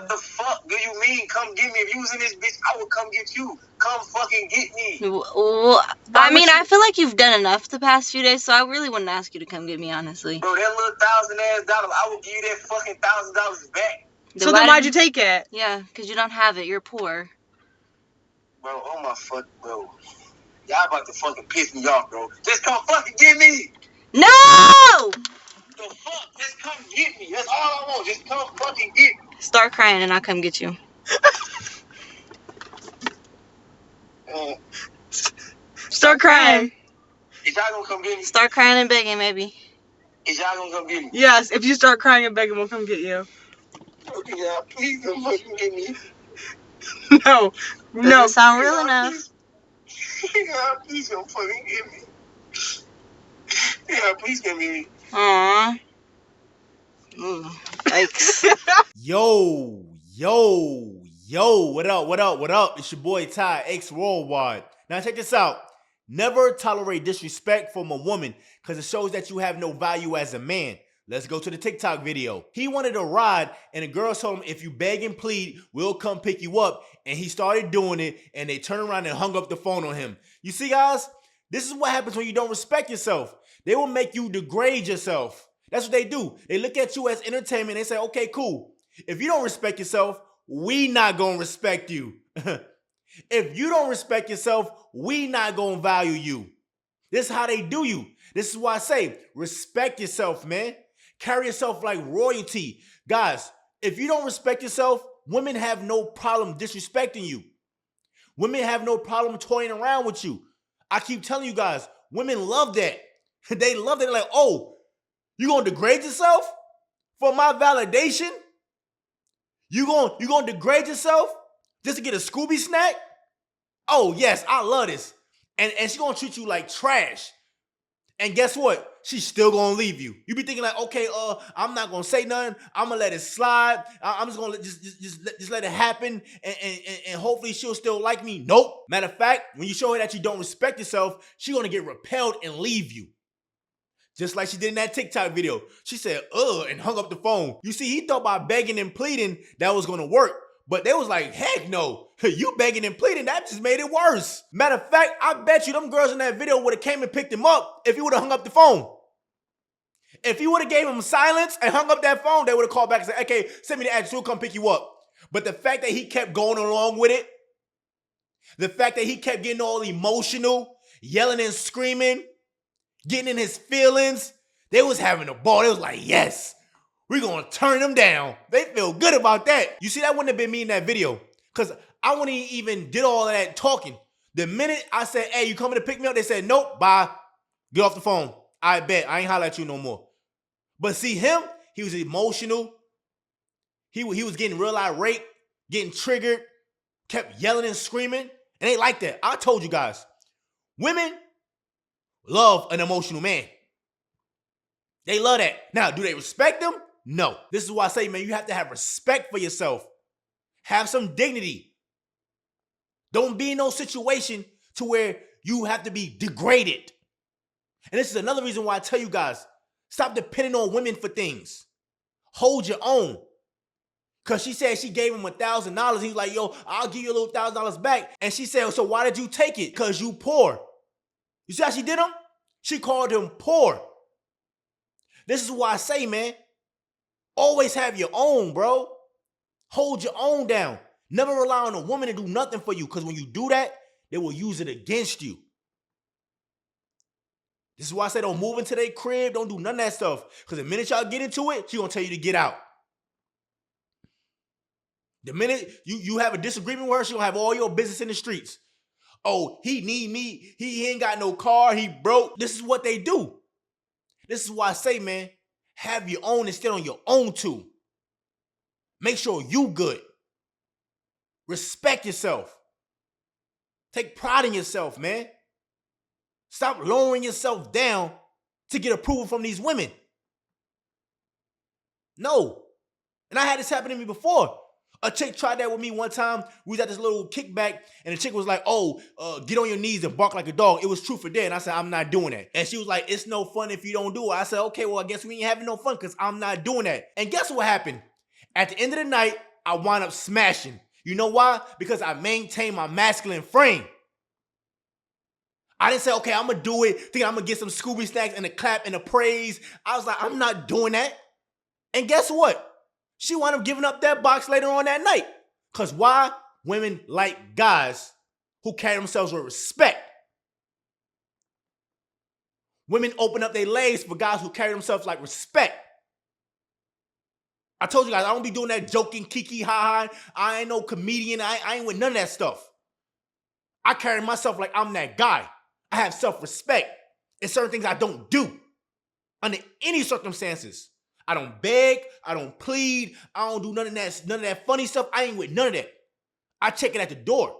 What the fuck do you mean, come get me? If you was in this bitch, I would come get you. Come fucking get me. Well, I mean, I feel like you've done enough the past few days, so I really wouldn't ask you to come get me, honestly. Bro, that little $1,000 I will give you that fucking $1,000 back. So then why'd you take it? Yeah, because you don't have it. You're poor. Bro, oh my fuck, bro. Y'all about to fucking piss me off, bro. Just come fucking get me. No! The fuck? Just come get me. That's all I want. Just come fucking get me. Start crying and I'll come get you. Start crying. Is y'all gonna come get me? Start crying and begging, maybe. Is y'all gonna come get me? Yes, if you start crying and begging, we'll come get you. Okay, y'all, please come fucking get me. No. Doesn't sound real enough. Yeah, please come fucking get me. Yeah, please come get me. Aww. Yikes. Yo, what up? It's your boy Ty, X Worldwide. Now check this out. Never tolerate disrespect from a woman because it shows that you have no value as a man. Let's go to the TikTok video. He wanted a ride and the girl told him, if you beg and plead, we'll come pick you up. And he started doing it and they turned around and hung up the phone on him. You see, guys, this is what happens when you don't respect yourself. They will make you degrade yourself. That's what they do. They look at you as entertainment. They say, okay, cool. If you don't respect yourself, we not gonna respect you. If you don't respect yourself, we not gonna value you. This is how they do you. This is why I say, respect yourself, man. Carry yourself like royalty. Guys, if you don't respect yourself, women have no problem disrespecting you. Women have no problem toying around with you. I keep telling you guys, women love that. They love that. They're like, oh, you gonna degrade yourself for my validation? You gonna degrade yourself just to get a Scooby snack? Oh yes, I love this. And she gonna treat you like trash. And guess what? She's still gonna leave you. You be thinking like, okay, I'm not gonna say nothing. I'm gonna let it slide. I'm just gonna just let it happen, and hopefully she'll still like me. Nope. Matter of fact, when you show her that you don't respect yourself, she's gonna get repelled and leave you. Just like she did in that TikTok video. She said, and hung up the phone. You see, he thought by begging and pleading that was gonna work. But they was like, heck no. You begging and pleading, that just made it worse. Matter of fact, I bet you them girls in that video would have came and picked him up if he would have hung up the phone. If he would have gave him silence and hung up that phone, they would have called back and said, okay, send me the address, we'll come pick you up. But the fact that he kept going along with it, the fact that he kept getting all emotional, yelling and screaming, getting in his feelings, they was having a ball. They was like, yes, we're going to turn them down. They feel good about that. You see, that wouldn't have been me in that video because I wouldn't even did all of that talking. The minute I said, hey, you coming to pick me up? They said, nope, bye. Get off the phone. I bet. I ain't holler at you no more. But see him, he was emotional. He was getting real irate, getting triggered, kept yelling and screaming. And they like that. I told you guys, women love an emotional man. They love that. Now, do they respect them? No. This is why I say, man, you have to have respect for yourself. Have some dignity. Don't be in no situation to where you have to be degraded. And this is another reason why I tell you guys, stop depending on women for things. Hold your own. Because she said she gave him $1,000. He's like, yo, I'll give you a little $1,000 back. And she said, so why did you take it? Because you poor. You see how she did him? She called him poor. This is why I say, man, always have your own, bro. Hold your own down. Never rely on a woman to do nothing for you, because when you do that, they will use it against you. This is why I say don't move into their crib. Don't do none of that stuff. Because the minute y'all get into it, she going to tell you to get out. The minute you have a disagreement with her, she going to have all your business in the streets. Oh, he need me. He ain't got no car. He broke. This is what they do. This is why I say, man, have your own and stand on your own too. Make sure you good. Respect yourself. Take pride in yourself, man. Stop lowering yourself down to get approval from these women. No. And I had this happen to me before. A chick tried that with me one time. We was at this little kickback, and the chick was like, get on your knees and bark like a dog. It was truth or dare. And I said, I'm not doing that. And she was like, it's no fun if you don't do it. I said, okay, well, I guess we ain't having no fun because I'm not doing that. And guess what happened? At the end of the night, I wind up smashing. You know why? Because I maintain my masculine frame. I didn't say, okay, I'm going to do it, thinking I'm going to get some Scooby snacks and a clap and a praise. I was like, I'm not doing that. And guess what? She wound up giving up that box later on that night. Because why? Women like guys who carry themselves with respect. Women open up their legs for guys who carry themselves like respect. I told you guys, I don't be doing that joking, kiki, ha-ha. I ain't no comedian. I ain't with none of that stuff. I carry myself like I'm that guy. I have self-respect. It's certain things I don't do under any circumstances. I don't beg. I don't plead. I don't do none of that funny stuff. I ain't with none of that. I check it at the door.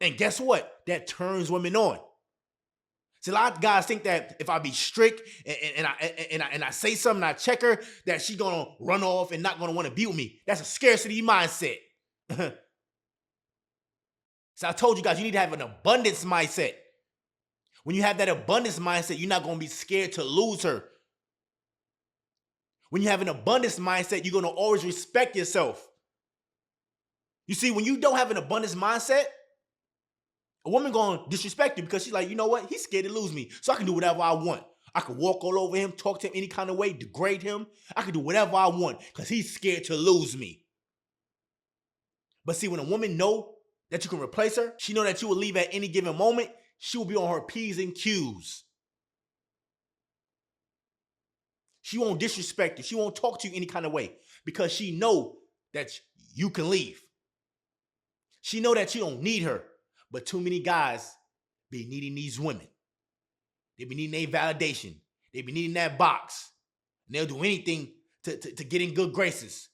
And guess what? That turns women on. See, a lot of guys think that if I be strict and I say something, I check her, that she gonna run off and not gonna want to be with me. That's a scarcity mindset. So I told you guys, you need to have an abundance mindset. When you have that abundance mindset, you're not gonna be scared to lose her. When you have an abundance mindset, you're gonna always respect yourself. You see, when you don't have an abundance mindset, a woman gonna disrespect you because she's like, you know what? He's scared to lose me, so I can do whatever I want. I can walk all over him, talk to him any kind of way, degrade him. I can do whatever I want because he's scared to lose me. But see, when a woman know that you can replace her, she know that you will leave at any given moment, she will be on her P's and Q's. She won't disrespect you. She won't talk to you any kind of way because she know that you can leave. She know that you don't need her. But too many guys be needing these women. They be needing their validation. They be needing that box. And they'll do anything to get in good graces.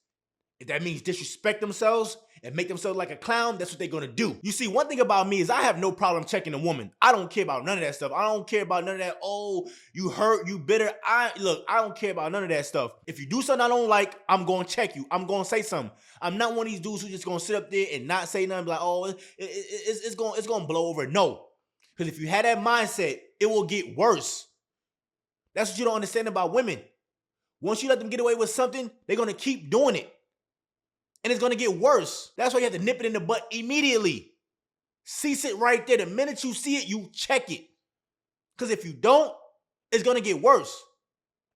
If that means disrespect themselves and make themselves like a clown, that's what they're gonna do. You see, one thing about me is I have no problem checking a woman. I don't care about none of that stuff. I don't care about none of that, oh, you hurt, you bitter. I don't care about none of that stuff. If you do something I don't like, I'm gonna check you. I'm gonna say something. I'm not one of these dudes who just gonna sit up there and not say nothing, be like, oh, it's gonna blow over. No. Because if you had that mindset, it will get worse. That's what you don't understand about women. Once you let them get away with something, they're gonna keep doing it. And it's gonna get worse. That's why you have to nip it in the butt immediately. Cease it right there. The minute you see it, you check it. Because if you don't, it's gonna get worse.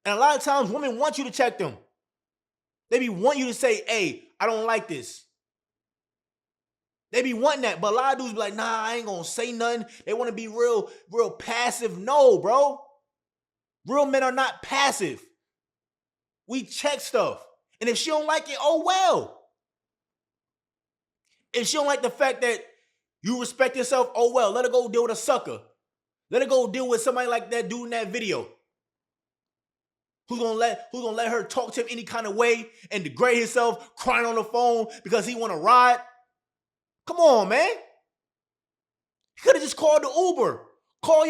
And a lot of times, women want you to check them. They be wanting you to say, hey, I don't like this. They be wanting that, but a lot of dudes be like, nah, I ain't gonna say nothing. They wanna be real passive. No, bro. Real men are not passive. We check stuff. And if she don't like it, oh well. If she don't like the fact that you respect yourself, oh well, let her go deal with a sucker. Let her go deal with somebody like that dude in that video. Who's gonna let her talk to him any kind of way and degrade himself, crying on the phone because he wanna ride? Come on, man. You could have just called the Uber. Call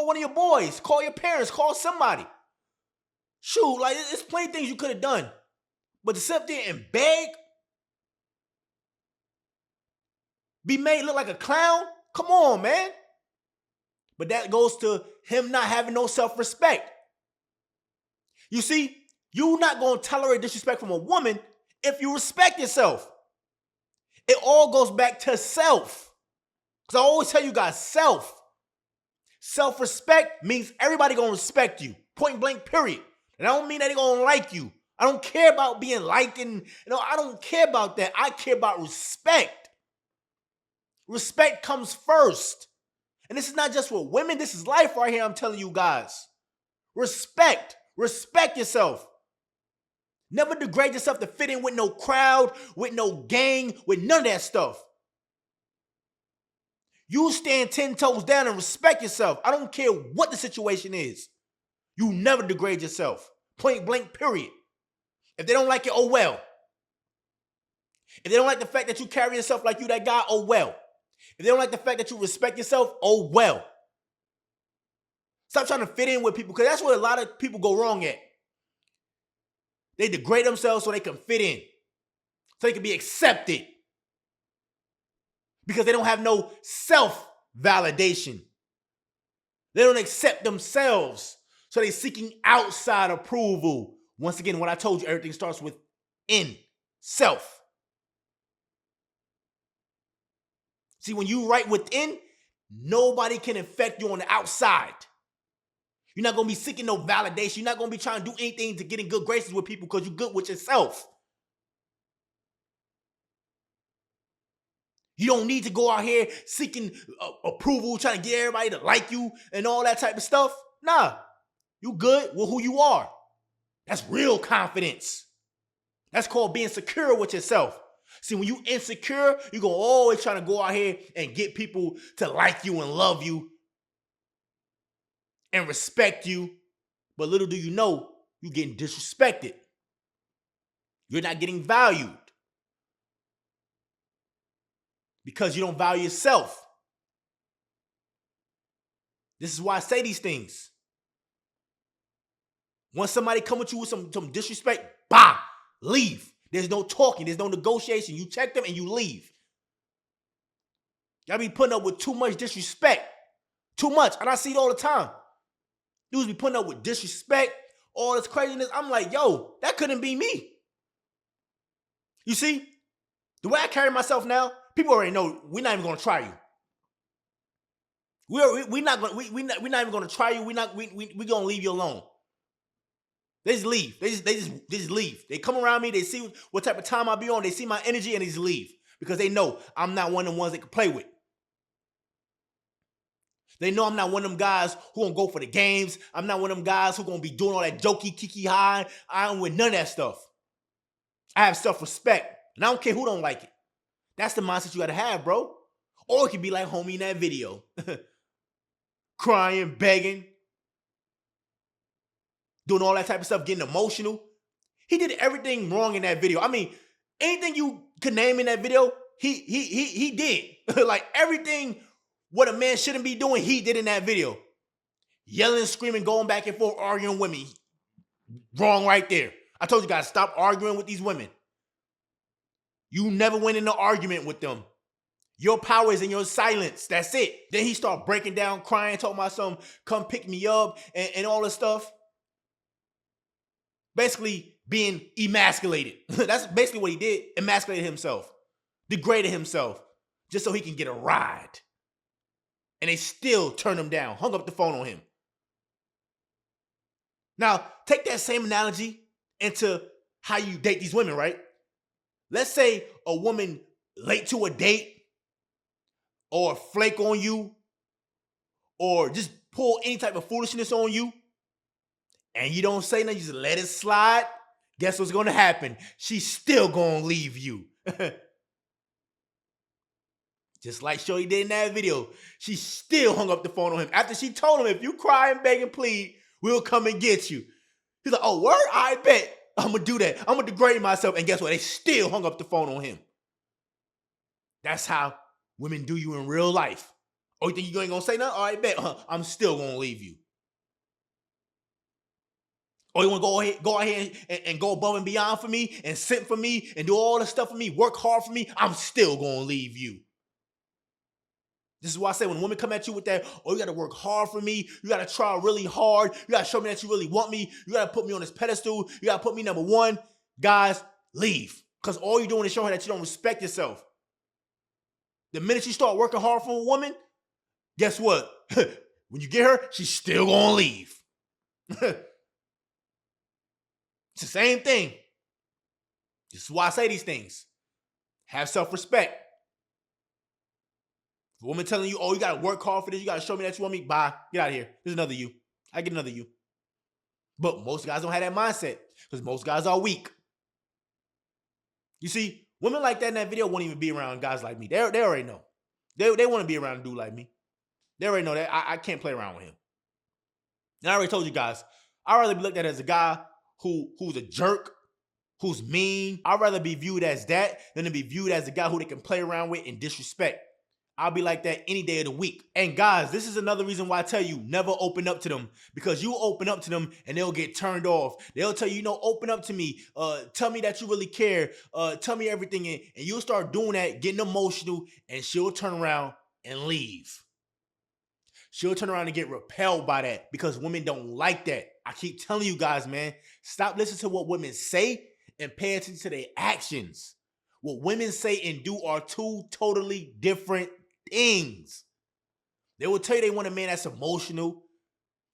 one of your boys. Call your parents. Call somebody. Shoot, like there's plenty of things you could have done. But to sit up there and beg, be made look like a clown? Come on, man. But that goes to him not having no self-respect. You see, you're not going to tolerate disrespect from a woman if you respect yourself. It all goes back to self. Because I always tell you guys, self. Self-respect means everybody going to respect you. Point blank, period. And I don't mean that they're going to like you. I don't care about being liked and, I don't care about that. I care about respect. Respect comes first. And this is not just for women. This is life right here, I'm telling you guys. Respect. Respect yourself. Never degrade yourself to fit in with no crowd, with no gang, with none of that stuff. You stand 10 toes down and respect yourself. I don't care what the situation is. You never degrade yourself. Point blank, period. If they don't like it, oh well. If they don't like the fact that you carry yourself like you that guy, oh well. If they don't like the fact that you respect yourself, oh well. Stop trying to fit in with people, because that's where a lot of people go wrong at. They degrade themselves so they can fit in, so they can be accepted, because they don't have no self-validation. They don't accept themselves, so they're seeking outside approval. Once again, what I told you, everything starts with in self. See, when you right within, nobody can affect you on the outside. You're not going to be seeking no validation. You're not going to be trying to do anything to get in good graces with people because you're good with yourself. You don't need to go out here seeking approval, trying to get everybody to like you and all that type of stuff. Nah, you good with who you are. That's real confidence. That's called being secure with yourself. See, when you insecure, you're going to always try to go out here and get people to like you and love you and respect you. But little do you know, you're getting disrespected. You're not getting valued because you don't value yourself. This is why I say these things. Once somebody come at you with some disrespect, bah, leave. There's no talking. There's no negotiation. You check them and you leave. Y'all be putting up with too much disrespect. Too much. And I see it all the time. Dudes be putting up with disrespect, all this craziness. I'm like, yo, that couldn't be me. You see, the way I carry myself now, people already know we're not even going to try you. We're not even going to try you. We're going to leave you alone. They just leave. They just leave. They come around me. They see what type of time I be on. They see my energy and they just leave because they know I'm not one of the ones they can play with. They know I'm not one of them guys who gonna go for the games. I'm not one of them guys who gonna be doing all that jokey, kiki high. I ain't with none of that stuff. I have self-respect, and I don't care who don't like it. That's the mindset you gotta have, bro. Or it could be like homie in that video. Crying, begging, doing all that type of stuff, getting emotional. He did everything wrong in that video. I mean, anything you could name in that video, he did. Like everything what a man shouldn't be doing, he did in that video. Yelling, screaming, going back and forth, arguing with me. Wrong right there. I told you guys, stop arguing with these women. You never win in an argument with them. Your power is in your silence. That's it. Then he started breaking down, crying, talking about something, come pick me up, and all this stuff. Basically being emasculated. That's basically what he did. Emasculated himself. Degraded himself. Just so he can get a ride. And they still turned him down. Hung up the phone on him. Now, take that same analogy into how you date these women, right? Let's say a woman late to a date or flake on you or just pull any type of foolishness on you and you don't say nothing, you just let it slide. Guess what's going to happen? She's still going to leave you. Just like Shorty did in that video. She still hung up the phone on him. After she told him, if you cry and beg and plead, we'll come and get you. He's like, oh, word? I bet. I'm going to do that. I'm going to degrade myself. And guess what? They still hung up the phone on him. That's how women do you in real life. Oh, you think you ain't going to say nothing? All right, bet. I'm still going to leave you. Or you want to go ahead and go above and beyond for me and sit for me and do all the stuff for me, work hard for me? I'm still going to leave you. This is why I say when women come at you with that, oh, you got to work hard for me. You got to try really hard. You got to show me that you really want me. You got to put me on this pedestal. You got to put me number one. Guys, leave. Because all you're doing is showing her that you don't respect yourself. The minute you start working hard for a woman, guess what? When you get her, she's still going to leave. It's the same thing. This is why I say these things. Have self-respect. If a woman telling you, oh, you got to work hard for this, you got to show me that you want me, bye, get out of here. There's another you. I get another you. But most guys don't have that mindset because most guys are weak. You see, women like that in that video won't even be around guys like me. They already know. They want to be around a dude like me. They already know that I can't play around with him. And I already told you guys, I'd rather be looked at as a guy who's a jerk, who's mean. I'd rather be viewed as that than to be viewed as a guy who they can play around with and disrespect. I'll be like that any day of the week. And guys, this is another reason why I tell you never open up to them. Because you open up to them and they'll get turned off. They'll tell you, open up to me. Tell me that you really care. Tell me everything. And you'll start doing that, getting emotional, and she'll turn around and leave. She'll turn around and get repelled by that because women don't like that. I keep telling you guys, man, stop listening to what women say and pay attention to their actions. What women say and do are two totally different things. They will tell you they want a man that's emotional.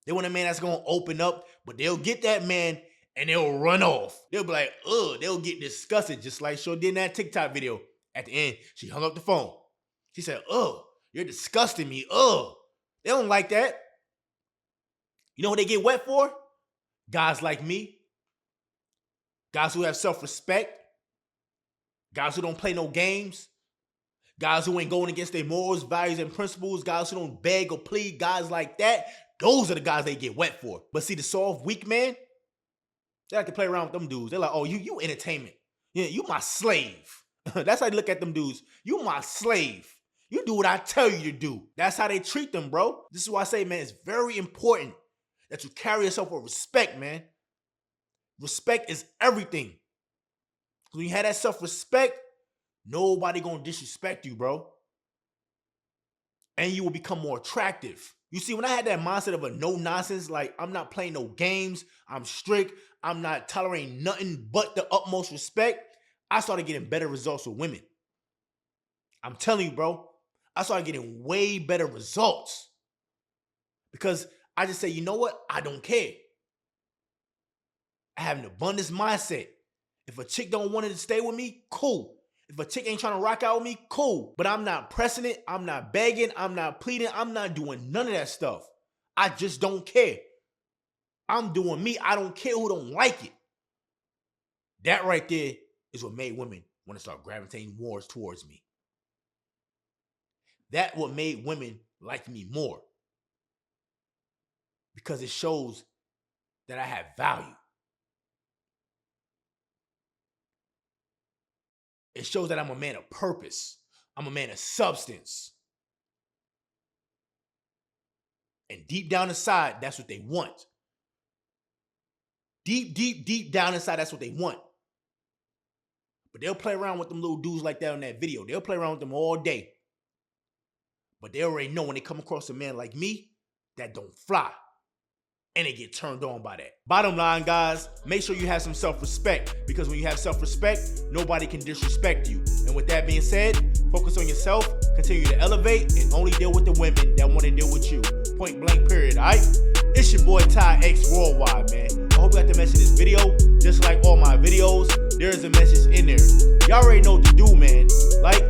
They want a man that's going to open up, but they'll get that man and they'll run off. They'll be like, ugh, they'll get disgusted, just like she did in that TikTok video. At the end, she hung up the phone. She said, ugh, you're disgusting me, ugh. They don't like that. You know what they get wet for? Guys like me. Guys who have self-respect. Guys who don't play no games. Guys who ain't going against their morals, values, and principles. Guys who don't beg or plead. Guys like that. Those are the guys they get wet for. But see, the soft, weak man, they like to play around with them dudes. They're like, oh, you entertainment. Yeah, you my slave. That's how they look at them dudes. You my slave. You do what I tell you to do. That's how they treat them, bro. This is why I say, man, it's very important that you carry yourself with respect, man. Respect is everything. When you have that self-respect, nobody gonna disrespect you, bro. And you will become more attractive. You see, when I had that mindset of a no-nonsense, like I'm not playing no games, I'm strict, I'm not tolerating nothing but the utmost respect, I started getting better results with women. I'm telling you, bro, I started getting way better results. Because I just say, you know what? I don't care. I have an abundance mindset. If a chick don't want to stay with me, cool. If a chick ain't trying to rock out with me, cool. But I'm not pressing it. I'm not begging. I'm not pleading. I'm not doing none of that stuff. I just don't care. I'm doing me. I don't care who don't like it. That right there is what made women want to start gravitating more towards me. That what made women like me more. Because it shows that I have value. It shows that I'm a man of purpose. I'm a man of substance. And deep down inside, that's what they want. Deep down inside, that's what they want. But they'll play around with them little dudes like that on that video. They'll play around with them all day. But they already know when they come across a man like me, that don't fly. And they get turned on by that. Bottom line, guys, make sure you have some self-respect. Because when you have self-respect, nobody can disrespect you. And with that being said, focus on yourself, continue to elevate, and only deal with the women that want to deal with you. Point blank, period, all right? It's your boy Ty X Worldwide, man. I hope you got the message in this video. Just like all my videos, there is a message in there. Y'all already know what to do, man. Like,